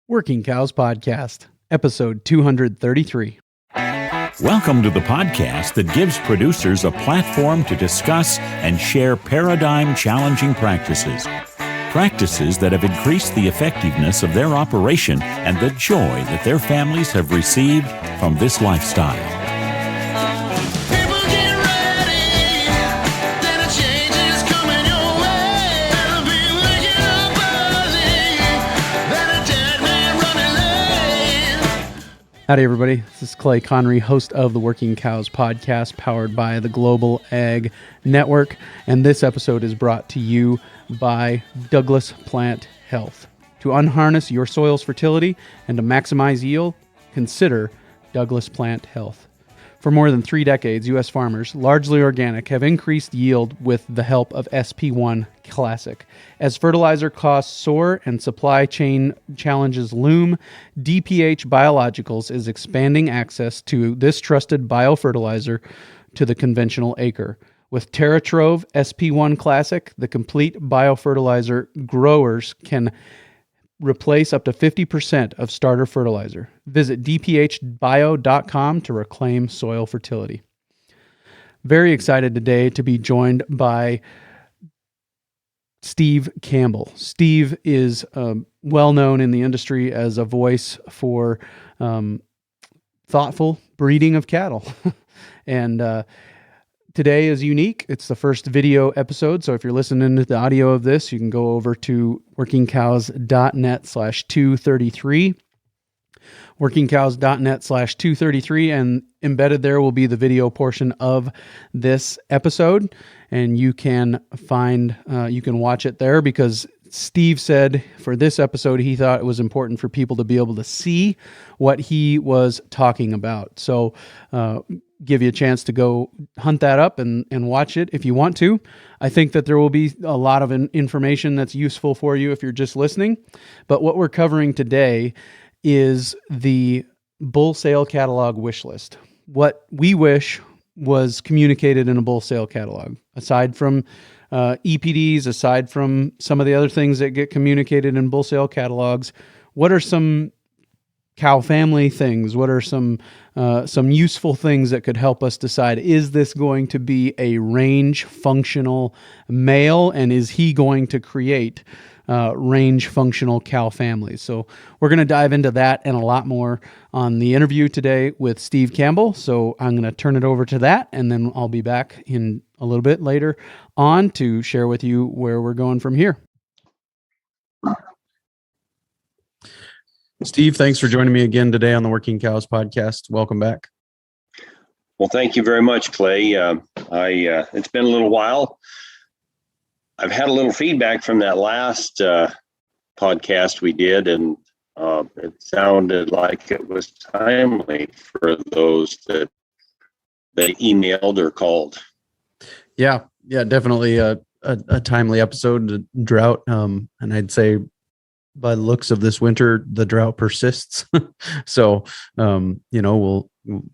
Working Cows Podcast, episode 233. Welcome to the podcast that gives producers a platform to discuss and share paradigm-challenging practices. Practices that have increased the effectiveness of their operation and the joy that their families have received from this lifestyle. Howdy, everybody. This is Clay Connery, host of the Working Cows Podcast, powered by the Global Ag Network. And this episode is brought to you by Douglas Plant Health. To unharness your soil's fertility and to maximize yield, consider Douglas Plant Health. For more than 3 decades, U.S. farmers, largely organic, have increased yield with the help of SP1 Classic. As fertilizer costs soar and supply chain challenges loom, DPH Biologicals is expanding access to this trusted biofertilizer to the conventional acre. With TerraTrove SP1 Classic, the complete biofertilizer, growers can replace up to 50% of starter fertilizer. Visit dphbio.com to reclaim soil fertility. Very excited today to be joined by Steve Campbell. Steve is well known in the industry as a voice for thoughtful breeding of cattle. And today is unique. It's the first video episode. So if you're listening to the audio of this, you can go over to workingcows.net/233. workingcows.net/233, and embedded there will be the video portion of this episode. And you can watch it there because Steve said for this episode, he thought it was important for people to be able to see what he was talking about. So, give you a chance to go hunt that up and watch it if you want to. I think that there will be a lot of information that's useful for you if you're just listening. But what we're covering today is the bull sale catalog wish list. What we wish was communicated in a bull sale catalog. Aside from EPDs, aside from some of the other things that get communicated in bull sale catalogs, what are some cow family things? What are some useful things that could help us decide, is this going to be a range functional male, and is he going to create range functional cow families? So we're going to dive into that and a lot more on the interview today with Steve Campbell. So I'm going to turn it over to that, and then I'll be back in a little bit later on to share with you where we're going from here. Steve, thanks for joining me again today on the Working Cows Podcast. Welcome back. Well, thank you very much, Clay. It's been a little while. I've had a little feedback from that last podcast we did, and it sounded like it was timely for those that they emailed or called. Yeah, definitely a timely episode. The drought, and I'd say by the looks of this winter, the drought persists. So,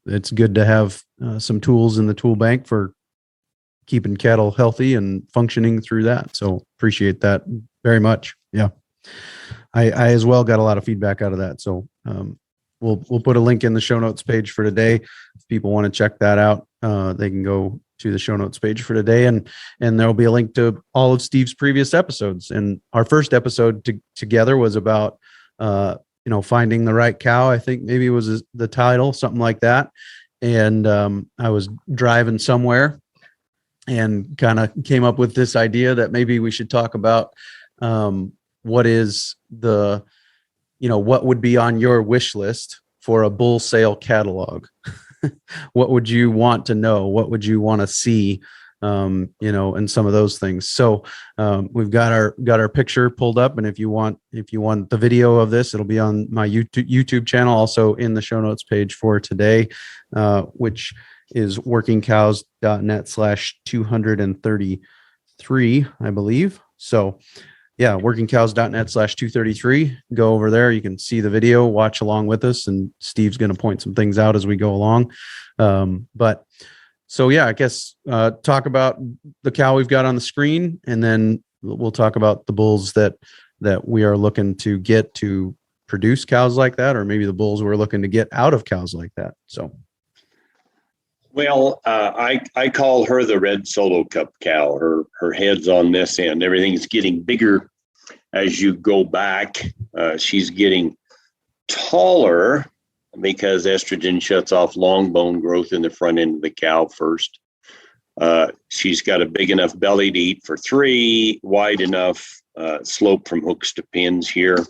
it's good to have some tools in the tool bank for keeping cattle healthy and functioning through that. So appreciate that very much. Yeah. I as well got a lot of feedback out of that. So, we'll put a link in the show notes page for today. If people want to check that out, they can go to the show notes page for today, and there'll be a link to all of Steve's previous episodes. And our first episode together was about, finding the right cow. I think maybe it was the title, something like that. And I was driving somewhere and kind of came up with this idea that maybe we should talk about what is what would be on your wish list for a bull sale catalog. What would you want to know? What would you want to see? And some of those things. So we've got our picture pulled up, and if you want the video of this, it'll be on my YouTube channel, also in the show notes page for today, which is workingcows.net/233, I believe. So yeah, workingcows.net/233. Go over there. You can see the video, watch along with us, and Steve's going to point some things out as we go along. So yeah, I guess talk about the cow we've got on the screen, and then we'll talk about the bulls that we are looking to get to produce cows like that, or maybe the bulls were looking to get out of cows like that. So, well, I call her the red solo cup cow. Her head's on this end. Everything's getting bigger as you go back. She's getting taller because estrogen shuts off long bone growth in the front end of the cow first. She's got a big enough belly to eat for 3, wide enough slope from hooks to pins here.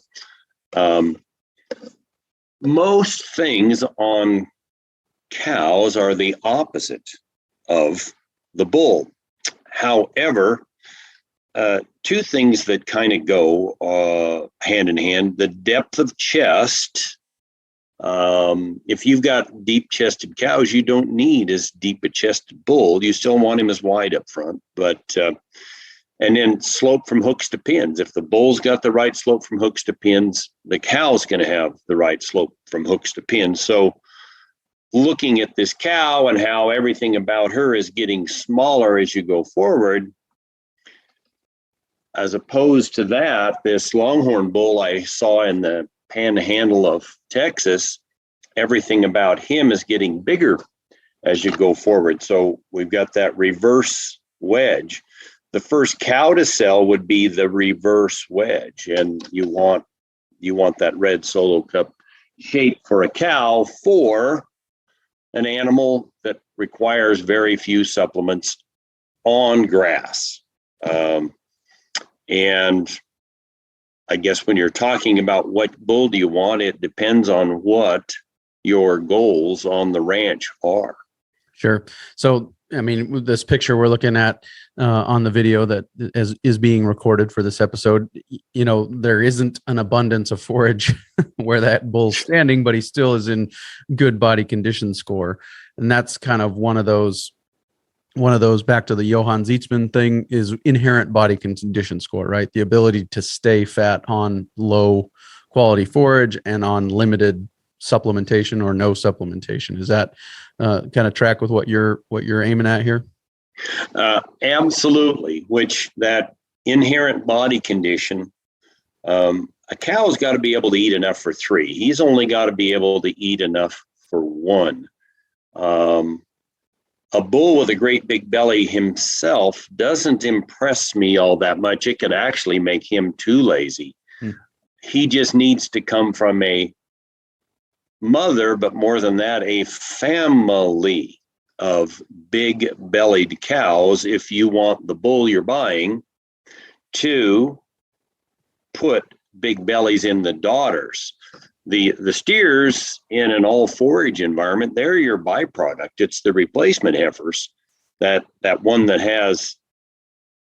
Most things on cows are the opposite of the bull. However, 2 things that kind of go hand in hand: the depth of chest. If you've got deep-chested cows, you don't need as deep a chested bull. You still want him as wide up front, but and then slope from hooks to pins. If the bull's got the right slope from hooks to pins, the cow's going to have the right slope from hooks to pins. So looking at this cow and how everything about her is getting smaller as you go forward, as opposed to that, this longhorn bull I saw in the panhandle of Texas, everything about him is getting bigger as you go forward. So we've got that reverse wedge. The first cow to sell would be the reverse wedge, and you want that red solo cup shape for a cow for an animal that requires very few supplements on grass. And I guess when you're talking about what bull do you want, it depends on what your goals on the ranch are. sure. So, I mean, with this picture we're looking at on the video that is being recorded for this episode, you know, there isn't an abundance of forage where that bull's standing, but he still is in good body condition score. And that's kind of one of those, back to the Johann Zeitzman thing, is inherent body condition score, right? The ability to stay fat on low quality forage and on limited supplementation or no supplementation. Is that kind of track with what you're aiming at here? Absolutely. Which that inherent body condition, a cow's got to be able to eat enough for 3. He's only got to be able to eat enough for 1. A bull with a great big belly himself doesn't impress me all that much. It could actually make him too lazy. He just needs to come from a mother, but more than that, a family of big bellied cows if you want the bull you're buying to put big bellies in the daughters. The steers in an all forage environment, they're your byproduct. It's the replacement heifers, that one that has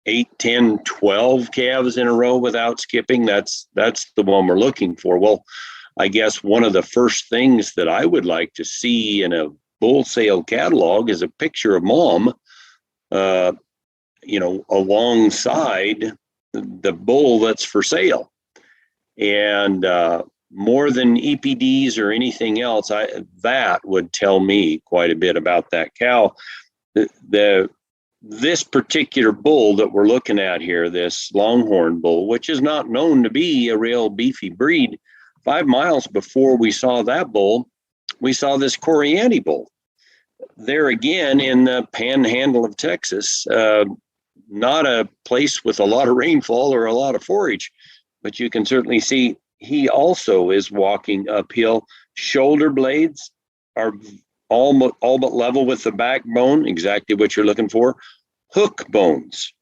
8, 10, 12 calves in a row without skipping. That's the one we're looking for. Well, I guess one of the first things that I would like to see in a bull sale catalog is a picture of mom, alongside the bull that's for sale. And more than EPDs or anything else, that would tell me quite a bit about that cow. This particular bull that we're looking at here, this longhorn bull, which is not known to be a real beefy breed, 5 miles before we saw that bull, we saw this Corianti bull. There again in the panhandle of Texas, not a place with a lot of rainfall or a lot of forage, but you can certainly see he also is walking uphill. Shoulder blades are all but level with the backbone, exactly what you're looking for. Hook bones,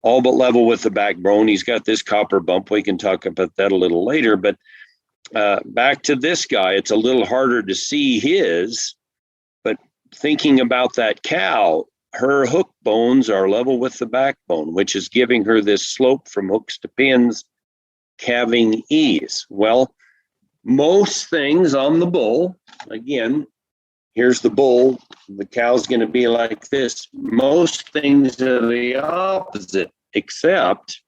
all but level with the backbone. He's got this copper bump. We can talk about that a little later, but back to this guy, it's a little harder to see his, but thinking about that cow, her hook bones are level with the backbone, which is giving her this slope from hooks to pins, calving ease. Well, most things on the bull, again, here's the bull, the cow's going to be like this. Most things are the opposite, except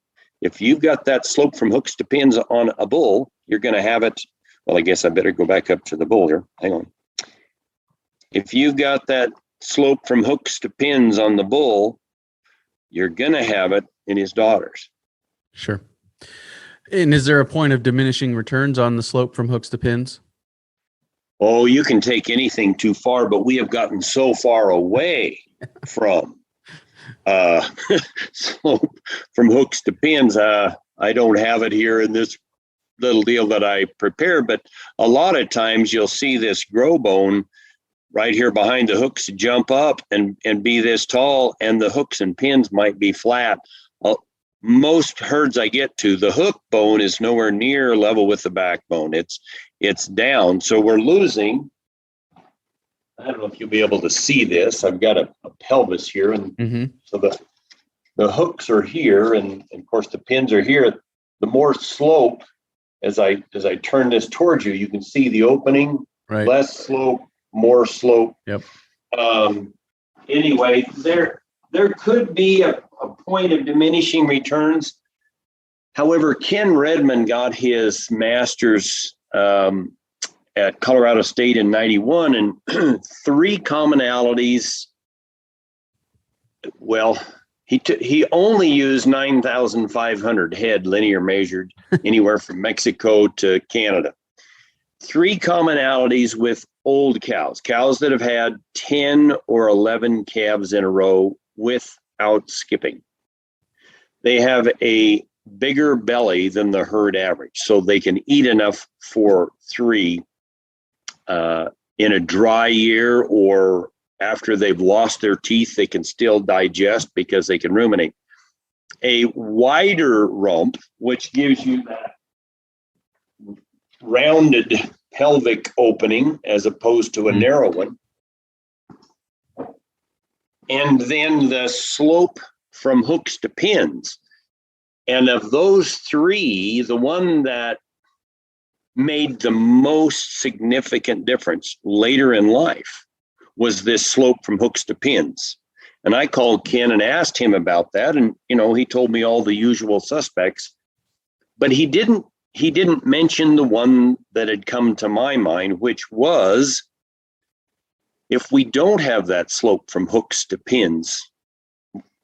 if you've got that slope from hooks to pins on a bull, you're going to have it. Well, I guess I better go back up to the bull here. Hang on. If you've got that slope from hooks to pins on the bull, you're going to have it in his daughters. Sure. And is there a point of diminishing returns on the slope from hooks to pins? Oh, you can take anything too far, but we have gotten so far away from slope from hooks to pins. I don't have it here in this little deal that I prepare, but a lot of times you'll see this grow bone right here behind the hooks jump up and be this tall, and the hooks and pins might be flat. Most herds I get to, the hook bone is nowhere near level with the backbone. It's down. So we're losing. I don't know if you'll be able to see this. I've got a pelvis here, and so the hooks are here, and of course the pins are here. The more slope, as I turn this towards you, you can see the opening. Right. Less slope, more slope. Yep. Anyway, there could be a point of diminishing returns. However, Ken Redmond got his master's at Colorado State in 91, and three commonalities. Well, he only used 9,500 head linear measured anywhere from Mexico to Canada. Three commonalities with old cows that have had 10 or 11 calves in a row without skipping. They have a bigger belly than the herd average, so they can eat enough for three in a dry year, or after they've lost their teeth, they can still digest because they can ruminate. A wider rump, which gives you that rounded pelvic opening as opposed to a narrow one. And then the slope from hooks to pins. And of those three, the one that made the most significant difference later in life was this slope from hooks to pins. And I called Ken and asked him about that. And, he told me all the usual suspects, but he didn't mention the one that had come to my mind, which was, if we don't have that slope from hooks to pins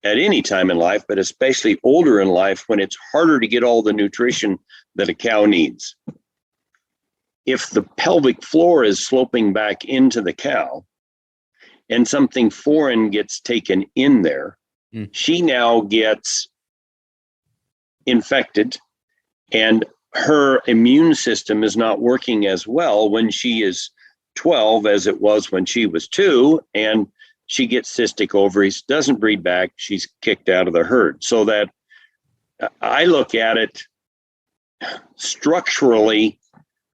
at any time in life, but especially older in life when it's harder to get all the nutrition that a cow needs. If the pelvic floor is sloping back into the cow and something foreign gets taken in there, she now gets infected, and her immune system is not working as well when she is 12 as it was when she was 2, and she gets cystic ovaries, doesn't breed back, she's kicked out of the herd. So that I look at it structurally,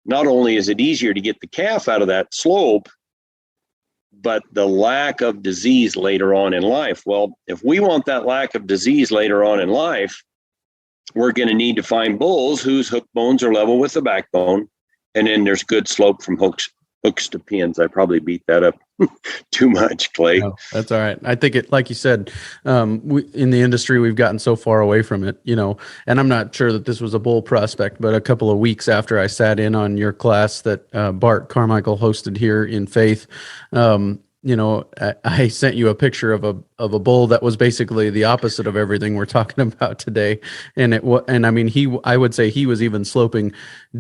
not only is it easier to get the calf out of that slope, but the lack of disease later on in life. Well, if we want that lack of disease later on in life, we're going to need to find bulls whose hook bones are level with the backbone, and then there's good slope from hooks to pins. I probably beat that up too much, Clay. No, that's all right. I think it, like you said, in the industry, we've gotten so far away from it, and I'm not sure that this was a bull prospect, but a couple of weeks after I sat in on your class that Bart Carmichael hosted here in Faith, I sent you a picture of a bull that was basically the opposite of everything we're talking about today. And I would say he was even sloping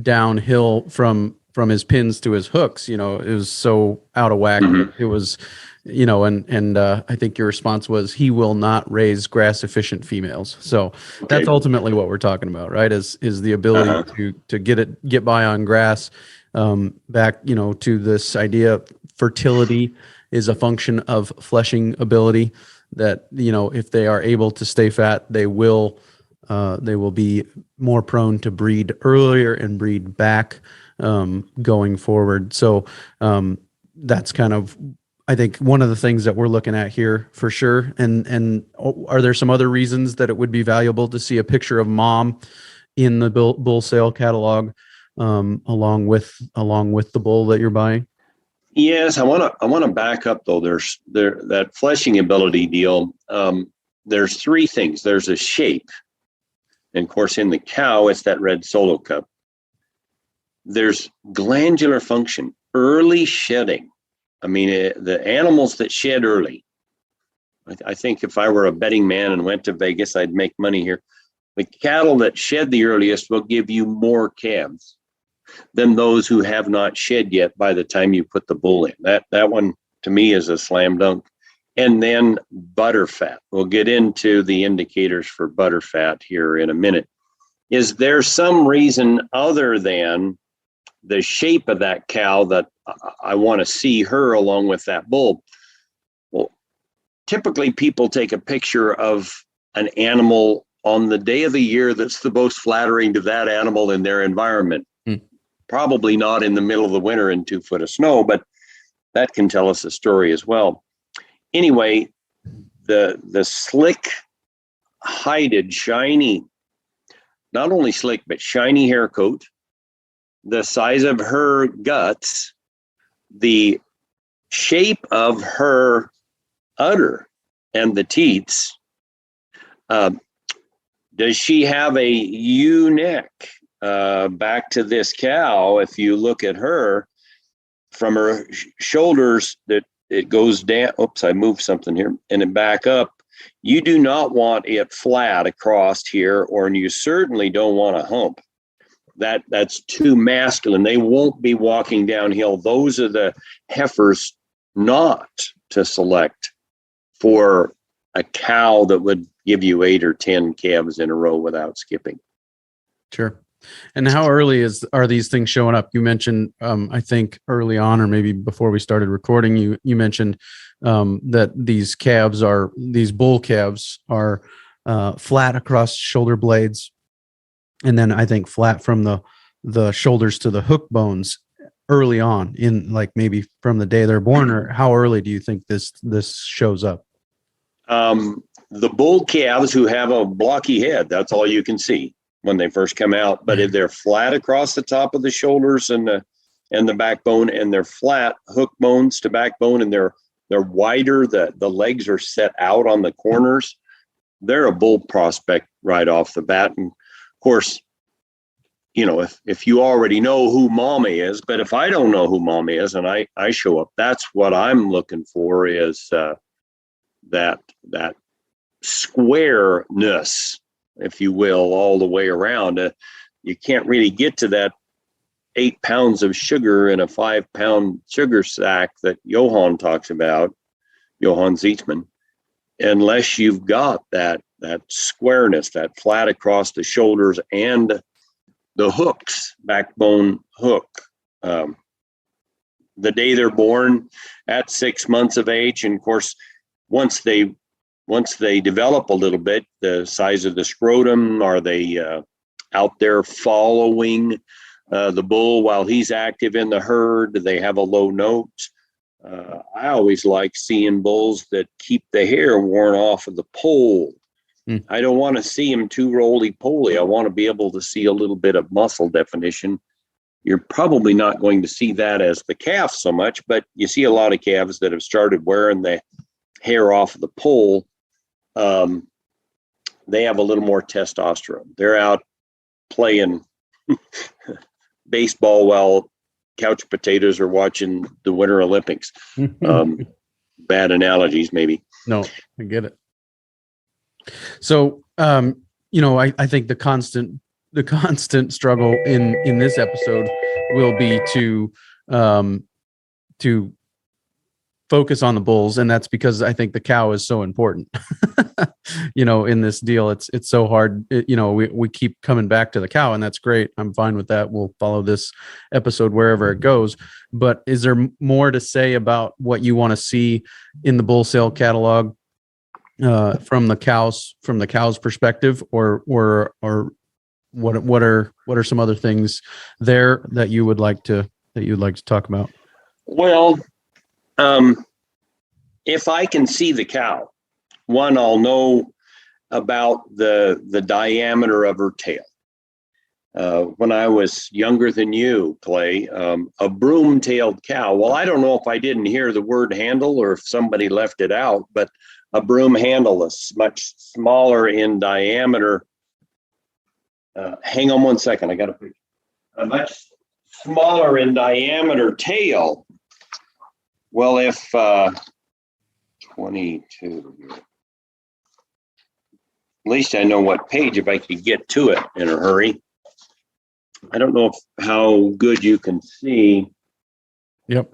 downhill from his pins to his hooks. It was so out of whack. It was, I think your response was, he will not raise grass efficient females. So that's ultimately what we're talking about, right? Is the ability to get by on grass. Back, to this idea of fertility is a function of fleshing ability, that, if they are able to stay fat, they will be more prone to breed earlier and breed back going forward. So that's kind of, I think, one of the things that we're looking at here for sure. And are there some other reasons that it would be valuable to see a picture of mom in the bull sale catalog along with the bull that you're buying? Yes, I want to back up though. There's that fleshing ability deal. There's three things. There's a shape, and of course in the cow it's that red solo cup. There's glandular function, early shedding. I mean, the animals that shed early. I think if I were a betting man and went to Vegas, I'd make money here. The cattle that shed the earliest will give you more calves than those who have not shed yet by the time you put the bull in. That one to me is a slam dunk. And then butter fat. We'll get into the indicators for butter fat here in a minute. Is there some reason other than the shape of that cow that I want to see her along with that bull? Well, typically people take a picture of an animal on the day of the year that's the most flattering to that animal in their environment. Probably not in the middle of the winter in 2 foot of snow, but that can tell us a story as well. Anyway, the slick, hided, shiny, not only slick, but shiny hair coat, the size of her guts, the shape of her udder and the teats. Does she have a ewe neck? Back to this cow, if you look at her from her shoulders, that it goes down. Oops, I moved something here, and it back up. You do not want it flat across here, or you certainly don't want a hump. That's too masculine. They won't be walking downhill. Those are the heifers not to select for a cow that would give you 8 or 10 calves in a row without skipping. Sure. And how early are these things showing up? You mentioned, I think early on, or maybe before we started recording, you mentioned that these bull calves are flat across shoulder blades, and then I think flat from the shoulders to the hook bones early on, in like maybe from the day they're born. Or how early do you think this shows up? The bull calves who have a blocky head, that's all you can see when they first come out. But if they're flat across the top of the shoulders and the backbone, and they're flat hook bones to backbone, and they're wider, the legs are set out on the corners, they're a bull prospect right off the bat. And of course, if you already know who mommy is, but if I don't know who mommy is and I show up, that's what I'm looking for, is that squareness, if you will, all the way around. You can't really get to that 8 pounds of sugar in a 5-pound sugar sack that Johann talks about, Johann Zietzman, unless you've got that squareness, that flat across the shoulders, and the hooks, backbone hook. The day they're born, at 6 months of age, and of course, once they develop a little bit, the size of the scrotum, are they out there following the bull while he's active in the herd? Do they have a low note? I always like seeing bulls that keep the hair worn off of the pole. I don't want to see them too roly-poly. I want to be able to see a little bit of muscle definition. You're probably not going to see that as the calf so much, but you see a lot of calves that have started wearing the hair off of the pole. They have a little more testosterone. They're out playing baseball while couch potatoes are watching the Winter Olympics. Bad analogies, maybe. No, I get it. So, I think the constant struggle in this episode will be to focus on the bulls, and that's because I think the cow is so important. In this deal, it's so hard. We keep coming back to the cow, and that's great. I'm fine with that. We'll follow this episode wherever it goes. But is there more to say about what you want to see in the bull sale catalog from the cow's perspective, or what are some other things there that you'd like to talk about? Well, if I can see the cow, one, I'll know about the diameter of her tail. When I was younger than you, Clay, a broom-tailed cow. Well, I don't know if I didn't hear the word handle or if somebody left it out, but a broom handle is much smaller in diameter. Hang on one second. I got a picture. A much smaller in diameter tail. Well, if 22, least I know what page if I could get to it in a hurry. I don't know how good you can see. Yep.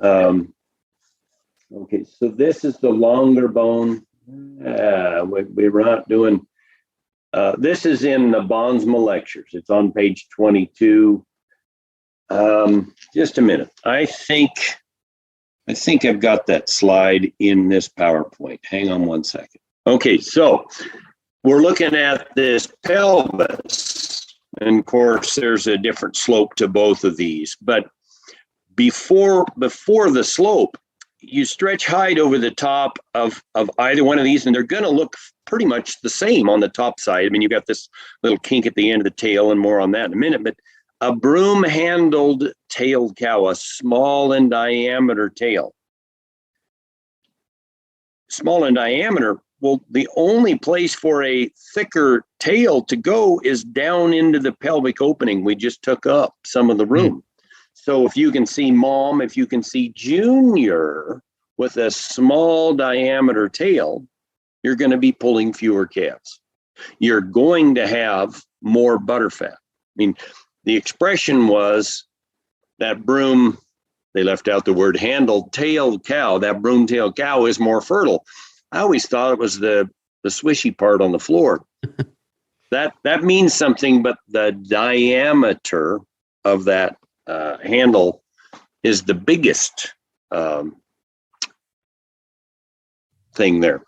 Okay, so this is the longer bone. We're not doing. This is in the Bonsma lectures. It's on page 22. Just a minute. I think I've got that slide in this PowerPoint. Hang on one second. Okay, so we're looking at this pelvis. And of course, there's a different slope to both of these. But before the slope, you stretch height over the top of either one of these, and they're going to look pretty much the same on the top side. I mean, you've got this little kink at the end of the tail, and more on that in a minute. But a broom-handled tailed cow, a small in diameter tail. Small in diameter, well, the only place for a thicker tail to go is down into the pelvic opening. We just took up some of the room. So if you can see mom, if you can see junior with a small diameter tail, you're going to be pulling fewer calves. You're going to have more butterfat. I mean, the expression was that broom, they left out the word handled tailed cow, that broom-tailed cow is more fertile. I always thought it was the swishy part on the floor. That means something, but the diameter of that handle is the biggest thing there.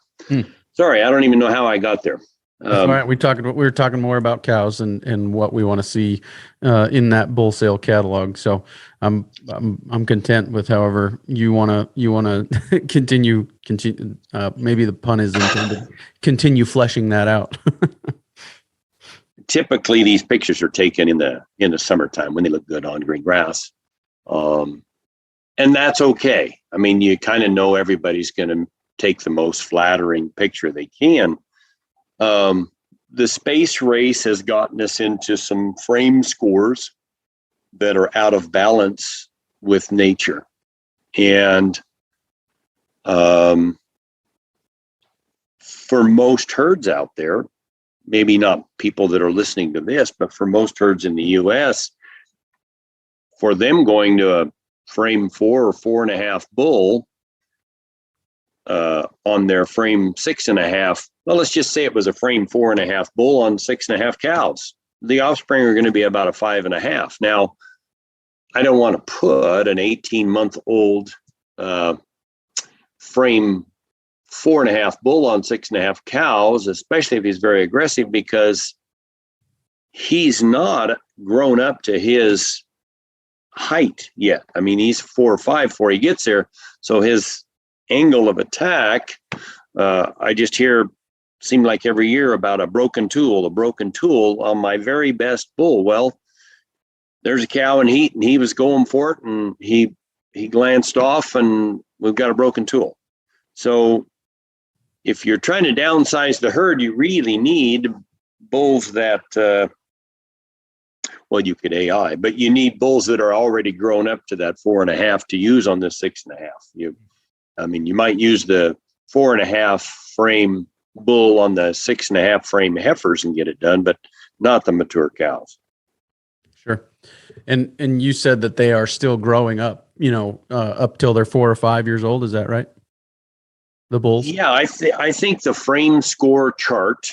Sorry, I don't even know how I got there. That's right. We were talking more about cows and what we want to see in that bull sale catalog. So I'm content with however you want to continue. Maybe the pun is intended. Continue fleshing that out. Typically, these pictures are taken in the summertime when they look good on green grass, and that's okay. I mean, you kind of know everybody's going to take the most flattering picture they can. The space race has gotten us into some frame scores that are out of balance with nature. And for most herds out there, maybe not people that are listening to this, but for most herds in the US, for them going to a frame 4 or 4.5 bull on their frame 6.5, well, let's just say it was a frame 4.5 bull on 6.5 cows. The offspring are going to be about a 5.5. Now, I don't want to put an 18-month-old frame 4.5 bull on 6.5 cows, especially if he's very aggressive, because he's not grown up to his height yet. I mean, he's 4 or 5 before he gets there. So his angle of attack, I just seem like every year about a broken tool on my very best bull. Well, there's a cow in heat and he was going for it and he glanced off and we've got a broken tool. So if you're trying to downsize the herd, you really need bulls that, well, you could AI, but you need bulls that are already grown up to that 4.5 to use on the 6.5. You might use the 4.5 frame bull on the 6.5 frame heifers and get it done, but not the mature cows. Sure. And you said that they are still growing up, up till they're 4 or 5 years old. Is that right? The bulls? Yeah, I think the frame score chart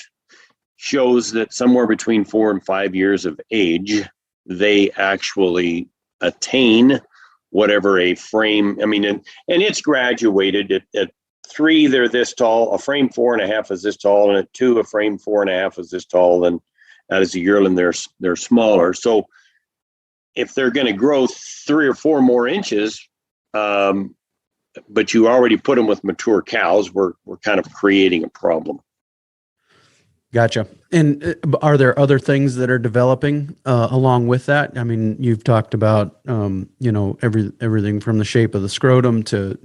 shows that somewhere between 4 and 5 years of age, they actually attain whatever a frame, and it's graduated. At 3, they're this tall. A frame 4.5 is this tall, and at 2, a frame 4.5 is this tall. And as a yearling, they're smaller. So if they're going to grow 3 or 4 more inches, but you already put them with mature cows, we're kind of creating a problem. Gotcha. And are there other things that are developing along with that? I mean, you've talked about everything from the shape of the scrotum to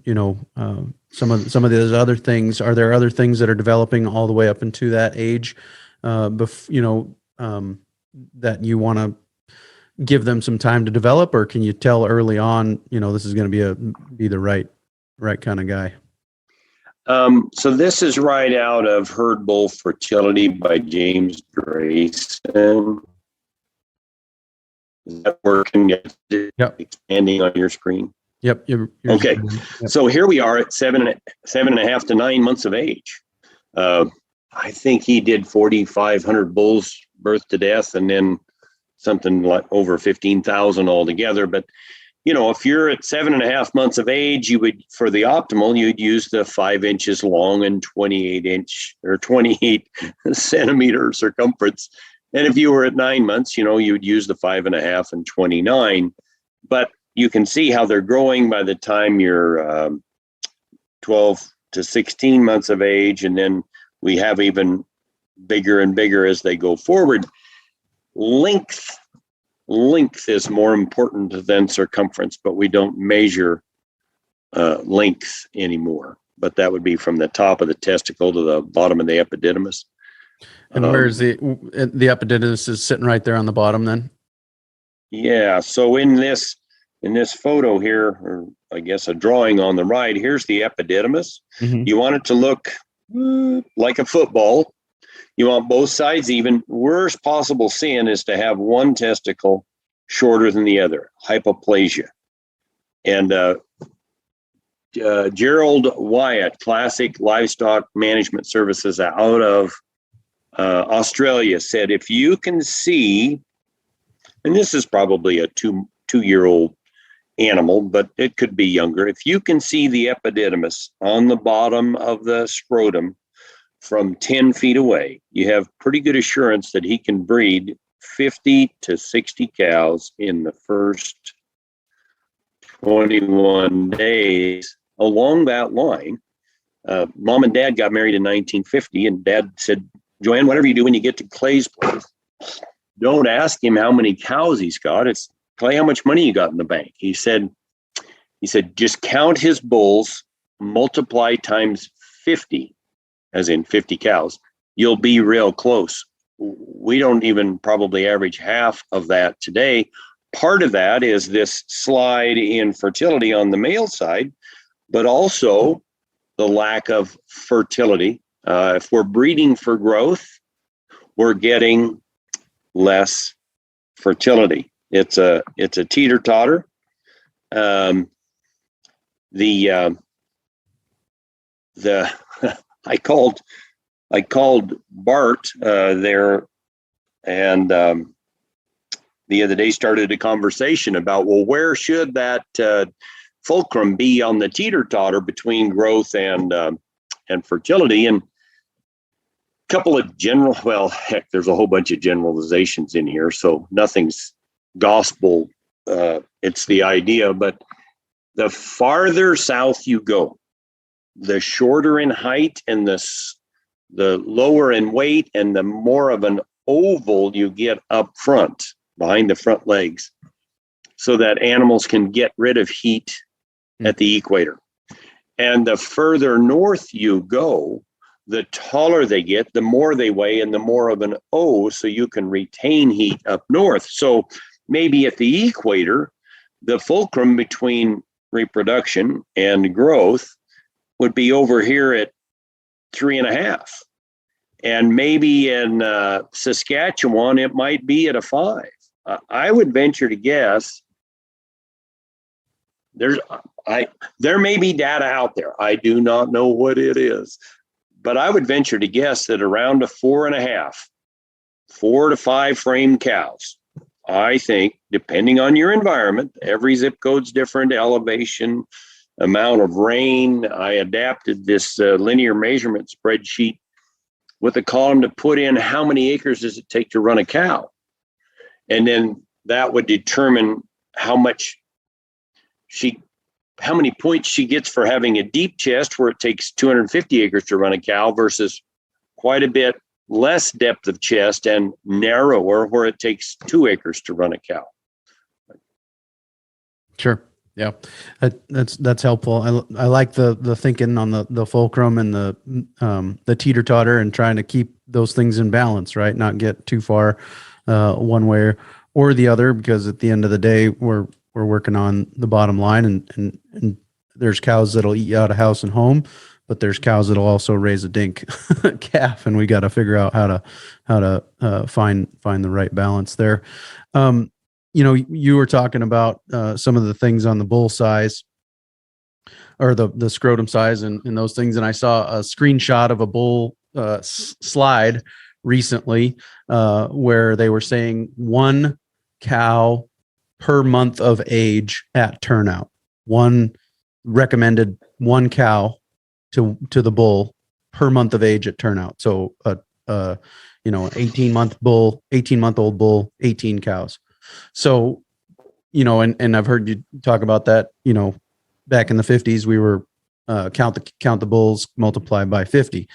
some of those other things. Are there other things that are developing all the way up into that age? That you want to give them some time to develop, or can you tell early on, this is going to be the right kind of guy? So this is right out of Herd Bull Fertility by James Grayson. Is that working? Yep. Expanding on your screen. Yep. Okay. Yep. So here we are at 7.5 to 9 months of age. I think he did 4,500 bulls birth to death, and then something like over 15,000 altogether. But if you're at 7.5 months of age, you would, for the optimal, you'd use the 5 inches long and 28 centimeter circumference. And if you were at 9 months, you'd use the 5.5 and 29. But you can see how they're growing by the time you're 12 to 16 months of age. And then we have even bigger and bigger as they go forward. Length is more important than circumference, but we don't measure length anymore. But that would be from the top of the testicle to the bottom of the epididymis. And where's the epididymis is sitting right there on the bottom then? Yeah. So in this photo here, or I guess a drawing on the right, here's the epididymis. Mm-hmm. You want it to look like a football. You want both sides even. Worst possible sin is to have one testicle shorter than the other, hypoplasia. And Gerald Wyatt, Classic Livestock Management Services out of Australia, said if you can see, and this is probably a two-year-old animal, but it could be younger. If you can see the epididymis on the bottom of the scrotum from 10 feet away, you have pretty good assurance that he can breed 50 to 60 cows in the first 21 days along that line. Mom and Dad got married in 1950, and Dad said, Joanne, whatever you do when you get to Clay's place, don't ask him how many cows he's got. It's, Clay, how much money you got in the bank? He said, just count his bulls, multiply times 50, as in 50 cows. You'll be real close. We don't even probably average half of that today. Part of that is this slide in fertility on the male side, but also the lack of fertility. If we're breeding for growth, we're getting less fertility. It's a teeter-totter. I called Bart there, and the other day started a conversation about, well, where should that fulcrum be on the teeter-totter between growth and fertility? And a couple of there's a whole bunch of generalizations in here, so nothing's gospel. It's the idea, but the farther south you go, the shorter in height and the lower in weight, and the more of an oval you get up front, behind the front legs, so that animals can get rid of heat at the equator. And the further north you go, the taller they get, the more they weigh, and the more of an O, so you can retain heat up north. So maybe at the equator, the fulcrum between reproduction and growth would be over here at 3.5. And maybe in Saskatchewan, it might be at a 5. I would venture to guess there may be data out there. I do not know what it is, but I would venture to guess that around a 4.5, 4 to 5 frame cows. I think, depending on your environment, every zip code's different, elevation, amount of rain. I adapted this linear measurement spreadsheet with a column to put in how many acres does it take to run a cow. And then that would determine how many points she gets for having a deep chest where it takes 250 acres to run a cow versus quite a bit less depth of chest and narrower where it takes 2 acres to run a cow. Sure. Yeah. That's helpful. I like the thinking on the fulcrum and the teeter-totter and trying to keep those things in balance, right? Not get too far one way or the other, because at the end of the day, we're working on the bottom line, and there's cows that'll eat you out of house and home, but there's cows that'll also raise a dink calf, and we got to figure out how to find the right balance there. You were talking about some of the things on the bull size or the scrotum size and those things, and I saw a screenshot of a bull slide recently where they were saying one cow per month of age at turnout. One recommended one cow to the bull per month of age at turnout. So 18-month-old bull, 18 cows. So, and I've heard you talk about that, back in the 50s, we were count the bulls, multiply by 50.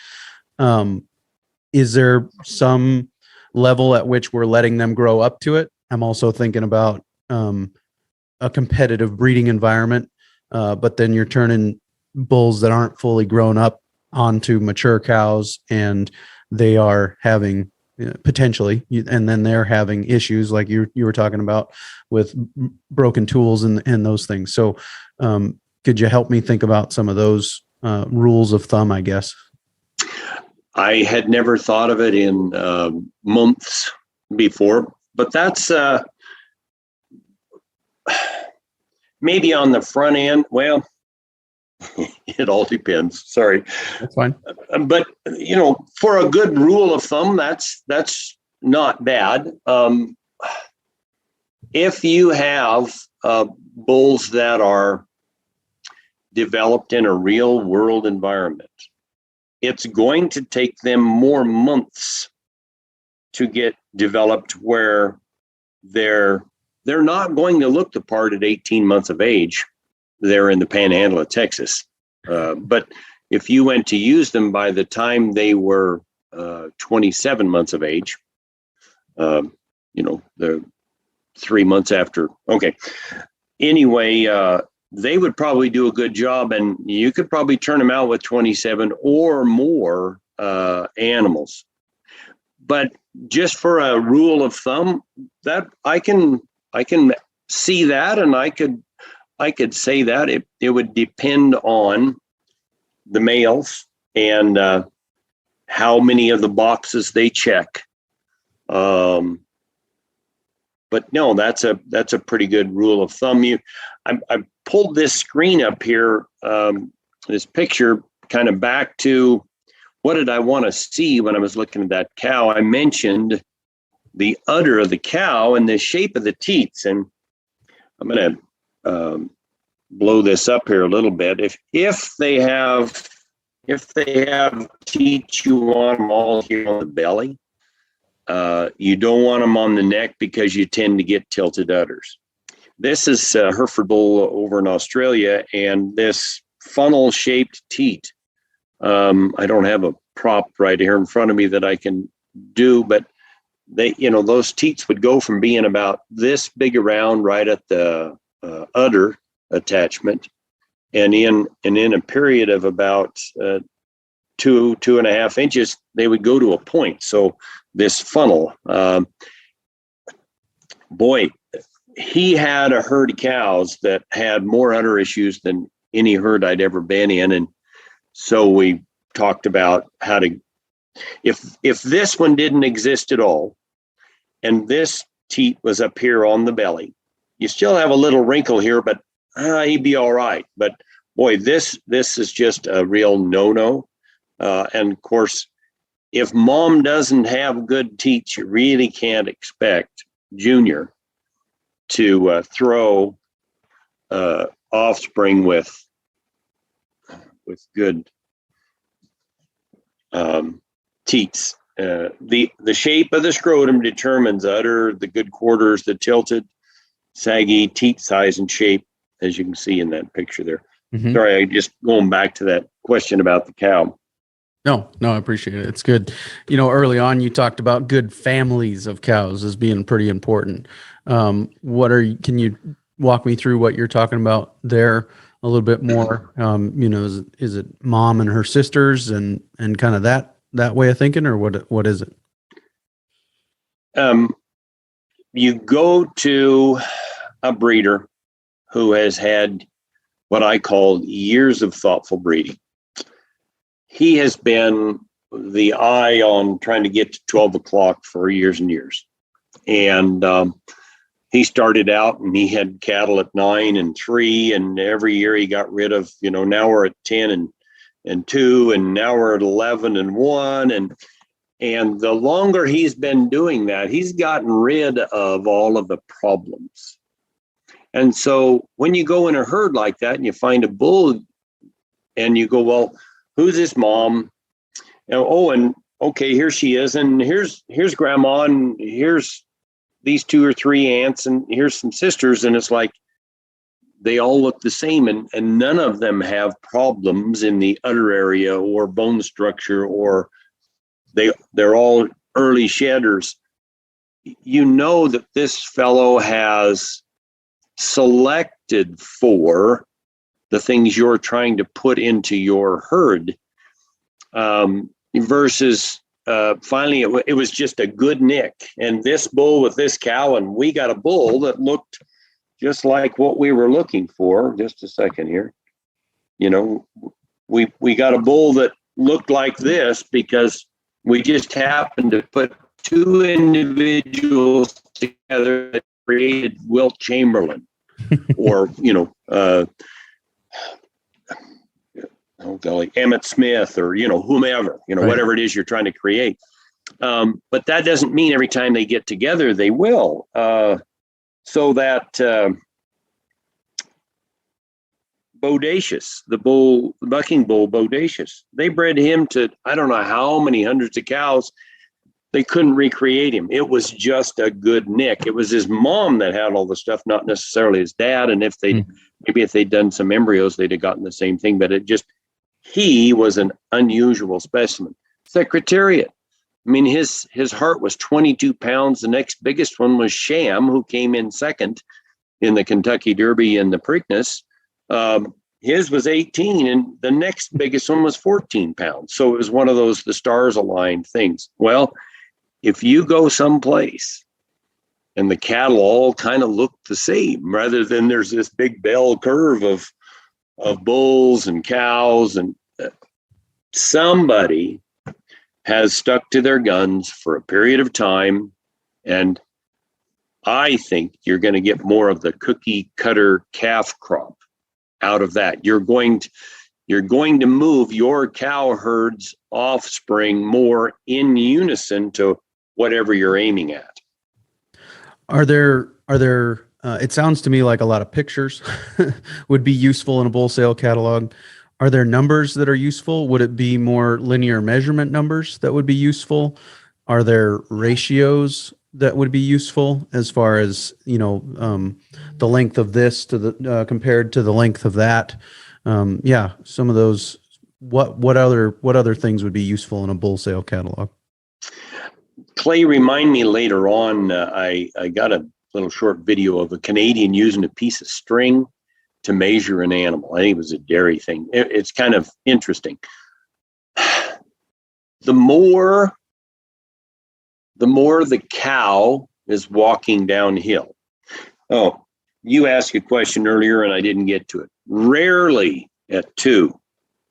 Is there some level at which we're letting them grow up to it? I'm also thinking about a competitive breeding environment, but then you're turning bulls that aren't fully grown up onto mature cows, and they are having potentially, and then they're having issues like you were talking about with broken tools and those things. So could you help me think about some of those rules of thumb, I guess? I had never thought of it in months before, but that's maybe on the front end. Well, it all depends. Sorry. That's fine. But, for a good rule of thumb, that's not bad. If you have bulls that are developed in a real world environment, it's going to take them more months to get developed where they're not going to look the part at 18 months of age. They're in the panhandle of Texas. But if you went to use them by the time they were 27 months of age, they're 3 months after. Okay. Anyway, they would probably do a good job, and you could probably turn them out with 27 or more animals. But just for a rule of thumb, that I can see that, and I could say that it would depend on the males and how many of the boxes they check. But no, that's a pretty good rule of thumb. I pulled this screen up here, this picture, kind of back to what did I want to see when I was looking at that cow. I mentioned the udder of the cow and the shape of the teats, and I'm going to blow this up here a little bit. If they have teats, you want them all here on the belly. You don't want them on the neck because you tend to get tilted udders. This is Hereford bull over in Australia, and this funnel-shaped teat. I don't have a prop right here in front of me that I can do, but those teats would go from being about this big around right at the udder attachment, and in a period of about 2.5 inches, they would go to a point. So this funnel, boy, he had a herd of cows that had more udder issues than any herd I'd ever been in. And so we talked about how to, if this one didn't exist at all, and this teat was up here on the belly, you still have a little wrinkle here, but he'd be all right. But boy, this is just a real no-no. And of course, if mom doesn't have good teats, you really can't expect Junior to throw offspring with good teats. The shape of the scrotum determines udder, the good quarters, the tilted, saggy teat size and shape, as you can see in that picture there. Mm-hmm. Sorry, I just going back to that question about the cow. No, I appreciate it. It's good. Early on you talked about good families of cows as being pretty important. Can you walk me through what you're talking about there a little bit more? Is it mom and her sisters and kind of that way of thinking, or what is it? You go to a breeder who has had what I call years of thoughtful breeding. he has been the eye on trying to get to 12 o'clock for years and years. And he started out and he had cattle at 9 and 3, and every year he got rid of, now we're at 10 and 2, and now we're at 11 and 1. And the longer he's been doing that, he's gotten rid of all of the problems. And so when you go in a herd like that and you find a bull and you go, well, who's this mom? And okay, here she is. And here's grandma, and here's these 2 or 3 aunts, and here's some sisters. And it's like, they all look the same, and none of them have problems in the udder area or bone structure, or they're all early shedders. You know that this fellow has selected for the things you're trying to put into your herd, versus finally it was just a good nick. And this bull with this cow, and we got a bull that looked just like what we were looking for. Just a second here. We got a bull that looked like this because we just happened to put 2 individuals together that created Wilt Chamberlain, or Emmett Smith, or whomever, right. Whatever it is you're trying to create. But that doesn't mean every time they get together they will. So that Bodacious, the bucking bull Bodacious, they bred him to I don't know how many hundreds of cows. They couldn't recreate him. It was just a good nick. It was his mom that had all the stuff, not necessarily his dad. And if they'd done some embryos, they'd have gotten the same thing. But he was an unusual specimen. Secretariat. I mean, his heart was 22 pounds. The next biggest one was Sham, who came in second in the Kentucky Derby and the Preakness. His was 18, and the next biggest one was 14 pounds. So it was one of those, the stars aligned things. Well, if you go someplace and the cattle all kind of look the same, rather than there's this big bell curve of bulls and cows, and somebody has stuck to their guns for a period of time. And I think you're going to get more of the cookie cutter calf crop out of that. You're going to move your cow herd's offspring more in unison to whatever you're aiming at. Are there it sounds to me like a lot of pictures would be useful in a bull sale catalog. Are there numbers that are useful? Would it be more linear measurement numbers that would be useful? Are there ratios that would be useful as far as, the length of this to the compared to the length of that? Some of those. What other things would be useful in a bull sale catalog? Clay, remind me later on. I got a little short video of a Canadian using a piece of string to measure an animal. I think it was a dairy thing. It's kind of interesting. The more the cow is walking downhill. Oh, you asked a question earlier and I didn't get to it. Rarely at 2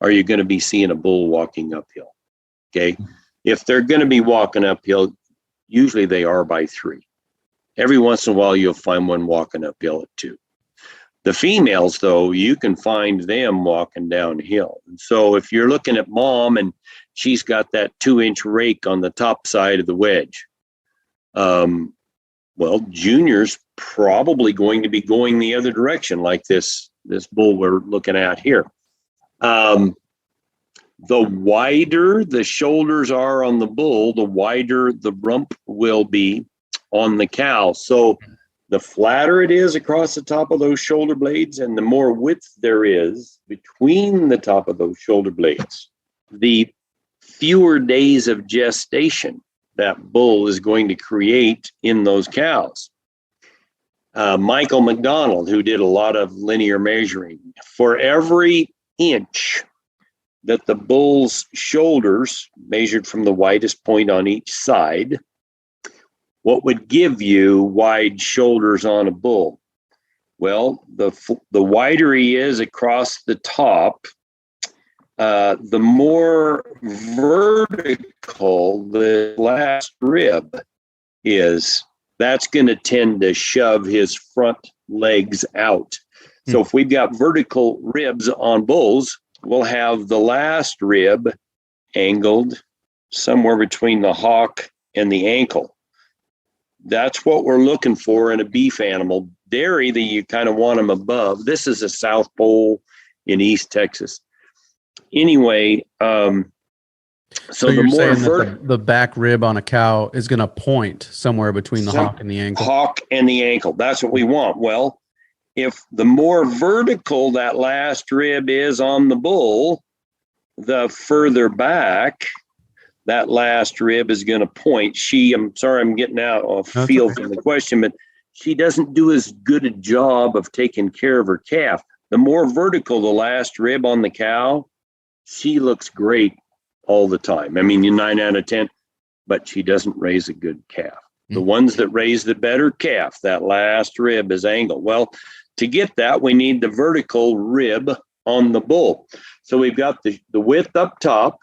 are you going to be seeing a bull walking uphill. Okay. If they're going to be walking uphill, usually they are by 3. Every once in a while, you'll find one walking uphill at 2. The females, though, you can find them walking downhill. And so if you're looking at mom and she's got that 2-inch rake on the top side of the wedge, Junior's probably going to be going the other direction, like this bull we're looking at here. The wider the shoulders are on the bull, the wider the rump will be on the cow. So the flatter it is across the top of those shoulder blades, and the more width there is between the top of those shoulder blades, the fewer days of gestation that bull is going to create in those cows. Michael McDonald, who did a lot of linear measuring, for every inch that the bull's shoulders measured from the widest point on each side, what would give you wide shoulders on a bull? Well, the wider he is across the top, the more vertical the last rib is, that's going to tend to shove his front legs out. So if we've got vertical ribs on bulls, we'll have the last rib angled somewhere between the hock and the ankle. That's what we're looking for in a beef animal. Dairy, that you kind of want them above. This is a South Pole in East Texas. Anyway, so you're the more saying that the back rib on a cow is going to point somewhere between the hock and the ankle? Hock and the ankle. That's what we want. Well, if the more vertical that last rib is on the bull, the further back that last rib is going to point. I'm sorry, I'm getting out of field from the question, but she doesn't do as good a job of taking care of her calf. The more vertical the last rib on the cow, she looks great all the time. I mean, you're 9 out of 10, but she doesn't raise a good calf. The ones that raise the better calf, that last rib is angled. Well, to get that, we need the vertical rib on the bull. So we've got the width up top.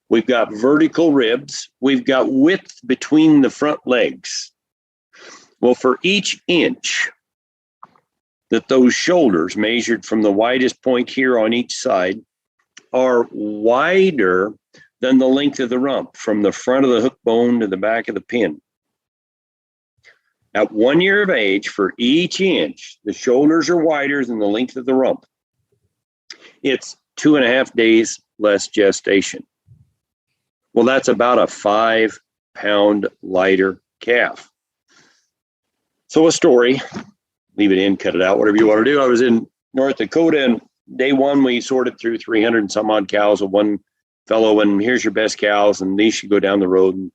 We've got vertical ribs. We've got width between the front legs. Well, for each inch that those shoulders, measured from the widest point here on each side, are wider than the length of the rump, from the front of the hook bone to the back of the pin. At 1 year of age, for each inch, the shoulders are wider than the length of the rump. It's 2.5 days less gestation. Well, that's about a 5-pound lighter calf. So a story, leave it in, cut it out, whatever you want to do. I was in North Dakota, and day one, we sorted through 300 and some odd cows of one fellow, and here's your best cows, and these should go down the road and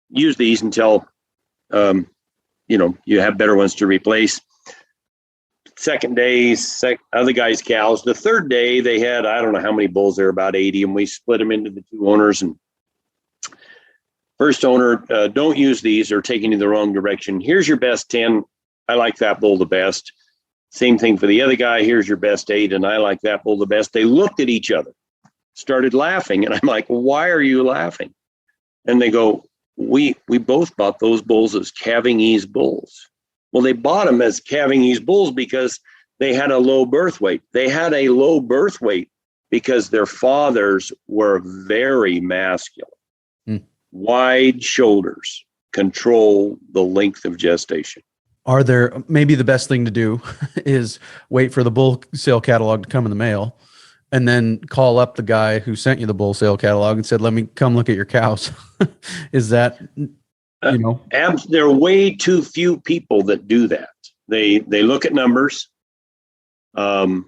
use these until, you have better ones to replace. Second day, other guys' cows. The third day, they had, I don't know how many bulls there, about 80, and we split them into the two owners. And first owner, don't use these, they're taking you the wrong direction. Here's your best 10. I like that bull the best. Same thing for the other guy. Here's your best 8, and I like that bull the best. They looked at each other, started laughing, and I'm like, why are you laughing? And they go, we both bought those bulls as calving ease bulls. Well, they bought them as calving ease bulls because they had a low birth weight. They had a low birth weight because their fathers were very masculine. Wide shoulders control the length of gestation. Are there, maybe the best thing to do is wait for the bull sale catalog to come in the mail and then call up the guy who sent you the bull sale catalog and said, let me come look at your cows. Is that, there are way too few people that do that. They look at numbers. And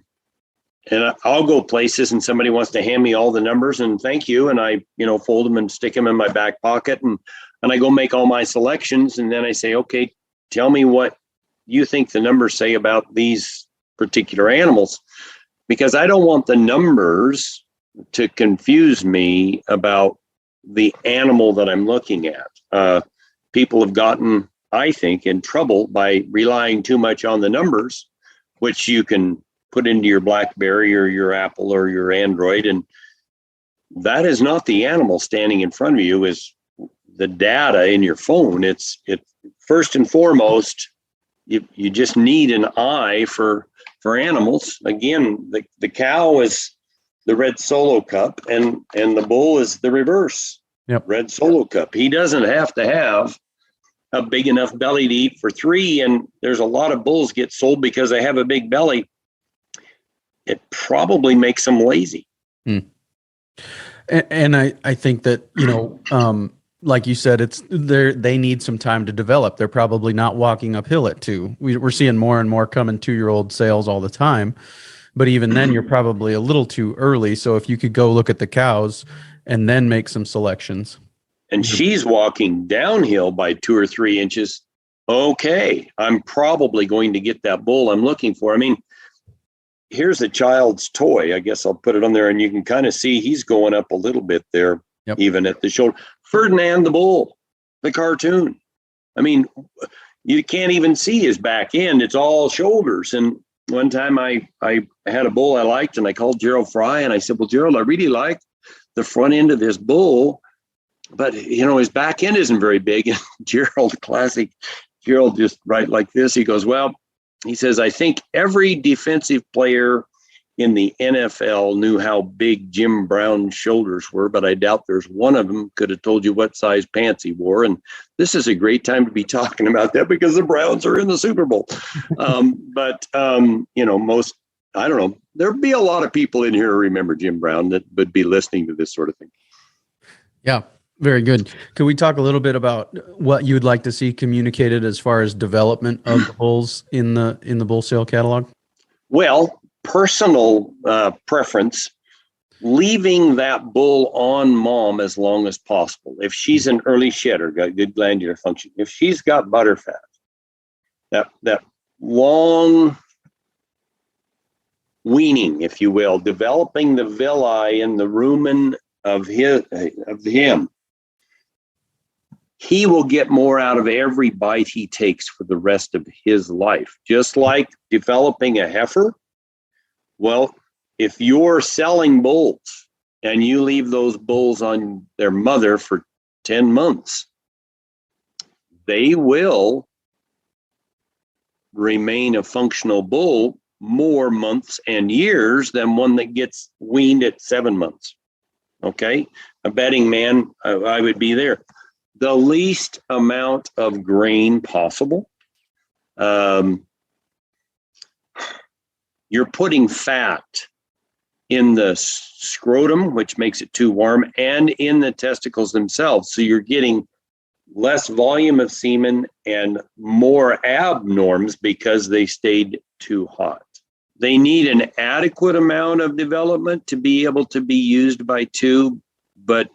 I'll go places and somebody wants to hand me all the numbers and thank you. And I, fold them and stick them in my back pocket and I go make all my selections. And then I say, okay, tell me what you think the numbers say about these particular animals, because I don't want the numbers to confuse me about the animal that I'm looking at. People have gotten, I think, in trouble by relying too much on the numbers, which you can put into your BlackBerry or your Apple or your Android. And that is not the animal standing in front of you, is the data in your phone. It's first and foremost, you just need an eye for animals. Again, the cow is the red solo cup and the bull is the reverse. Yep. Red solo cup. He doesn't have to have a big enough belly to eat for 3. And there's a lot of bulls get sold because they have a big belly. It probably makes them lazy. And I think that, like you said, they need some time to develop. They're probably not walking uphill at 2. We're seeing more and more coming 2-year-old sales all the time. But even then, you're probably a little too early. So if you could go look at the cows and then make some selections. And she's walking downhill by 2 or 3 inches. Okay, I'm probably going to get that bull I'm looking for. I mean, here's a child's toy. I guess I'll put it on there and you can kind of see he's going up a little bit there, even at the shoulder. Ferdinand the bull, the cartoon. I mean, you can't even see his back end. It's all shoulders. And one time I had a bull I liked, and I called Gerald Fry, and I said, well, Gerald, I really like the front end of this bull, but his back end isn't very big. And Gerald, classic Gerald, just right like this. He goes, well, he says, I think every defensive player in the NFL knew how big Jim Brown's shoulders were, but I doubt there's one of them could have told you what size pants he wore. And this is a great time to be talking about that because the Browns are in the Super Bowl. But most, I don't know, there'd be a lot of people in here who remember Jim Brown that would be listening to this sort of thing. Yeah, very good. Could we talk a little bit about what you'd like to see communicated as far as development of the bulls in the bull sale catalog? Well, personal preference, leaving that bull on mom as long as possible. If she's an early shedder, got good glandular function, if she's got butter fat, that long weaning, if you will, developing the villi in the rumen of him, he will get more out of every bite he takes for the rest of his life. Just like developing a heifer. Well, if you're selling bulls and you leave those bulls on their mother for 10 months, they will remain a functional bull more months and years than one that gets weaned at 7 months. Okay? A betting man, I would be there. The least amount of grain possible. You're putting fat in the scrotum, which makes it too warm, and in the testicles themselves. So you're getting less volume of semen and more abnorms because they stayed too hot. They need an adequate amount of development to be able to be used by tube, but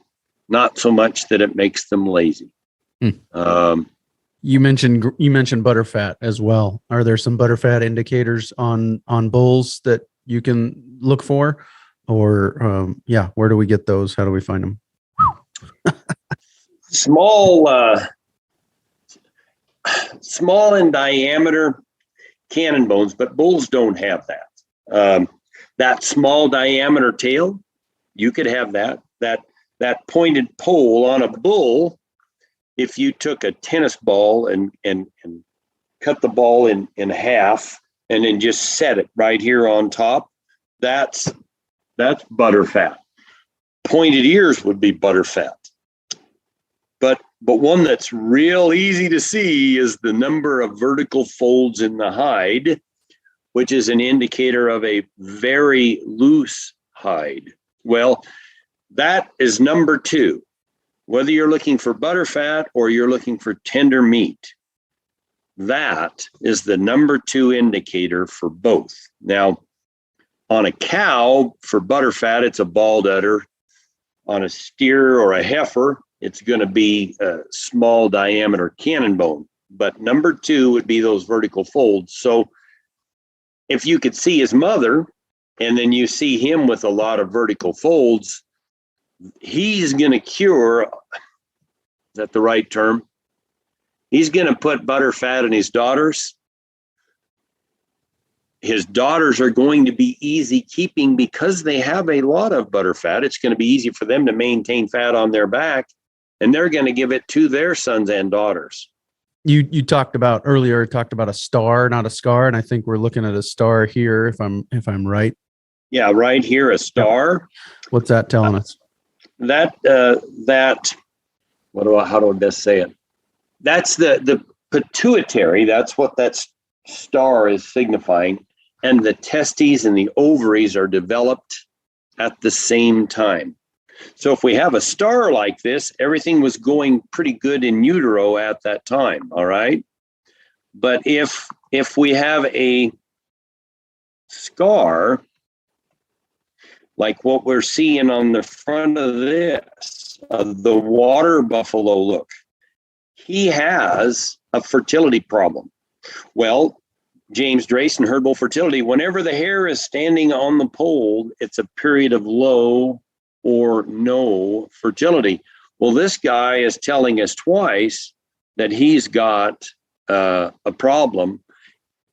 not so much that it makes them lazy. You mentioned butterfat as well. Are there some butterfat indicators on bulls that you can look for, or where do we get those? How do we find them? Small in diameter cannon bones, but bulls don't have that. That small diameter tail, you could have that pointed pole on a bull. If you took a tennis ball and cut the ball in half and then just set it right here on top, that's butterfat. Pointed ears would be butterfat. But one that's real easy to see is the number of vertical folds in the hide, which is an indicator of a very loose hide. Well, that is number 2. Whether you're looking for butterfat or you're looking for tender meat, that is the number 2 indicator for both. Now, on a cow, for butterfat, it's a bald udder. On a steer or a heifer, it's going to be a small diameter cannon bone. But number 2 would be those vertical folds. So if you could see his mother and then you see him with a lot of vertical folds, he's going to cure, is that the right term? He's going to put butterfat in his daughters. His daughters are going to be easy keeping because they have a lot of butterfat. It's going to be easy for them to maintain fat on their back, and they're going to give it to their sons and daughters. You talked about earlier, a star, not a scar, and I think we're looking at a star here, if I'm right. Yeah, right here, a star. What's that telling us? How do I best say it? That's the pituitary. That's what that star is signifying. And the testes and the ovaries are developed at the same time. So if we have a star like this, everything was going pretty good in utero at that time. All right. But if we have a scar, like what we're seeing on the front of this, the water buffalo look, he has a fertility problem. Well, James Drayson, herd bull fertility, whenever the hair is standing on the pole, it's a period of low or no fertility. Well, this guy is telling us twice that he's got a problem.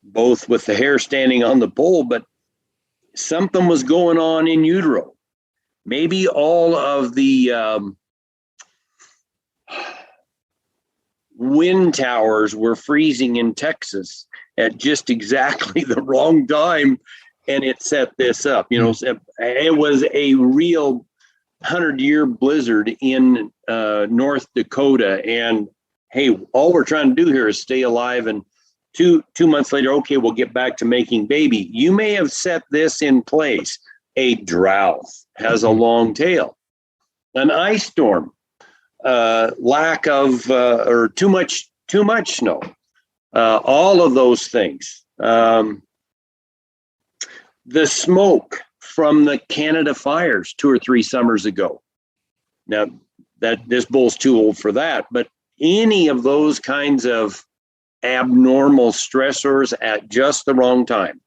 both with the hair standing on the pole, but something was going on in utero. Maybe all of the wind towers were freezing in Texas at just exactly the wrong time, and it set this up. It was a real 100-year blizzard in North Dakota, and hey, all we're trying to do here is stay alive. And two months later, okay, we'll get back to making baby. You may have set this in place. A drought has a long tail, an ice storm, lack of or too much snow, all of those things. The smoke from the Canada fires 2 or 3 summers ago. Now, that this bull's too old for that, but any of those kinds of abnormal stressors at just the wrong time.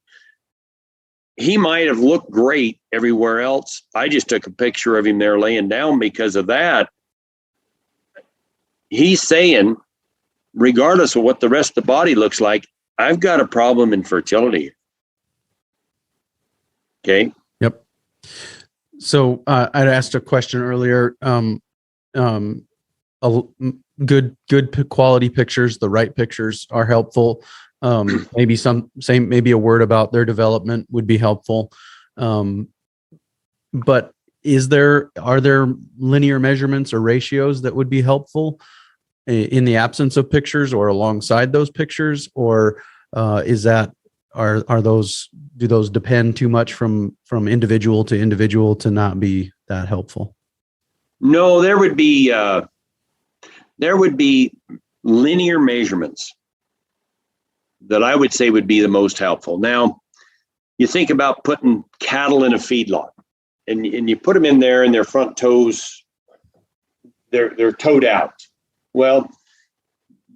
He might have looked great everywhere else. I just took a picture of him there laying down because of that. He's saying, regardless of what the rest of the body looks like, I've got a problem in fertility. Okay. Yep. So I'd asked a question earlier. Good quality pictures, the right pictures are helpful. Maybe maybe a word about their development would be helpful. But are there linear measurements or ratios that would be helpful in the absence of pictures or alongside those pictures, or do those depend too much from individual to individual to not be that helpful? No, there would be linear measurements that I would say would be the most helpful. Now, you think about putting cattle in a feedlot, and you put them in there and their front toes, they're toed out. Well,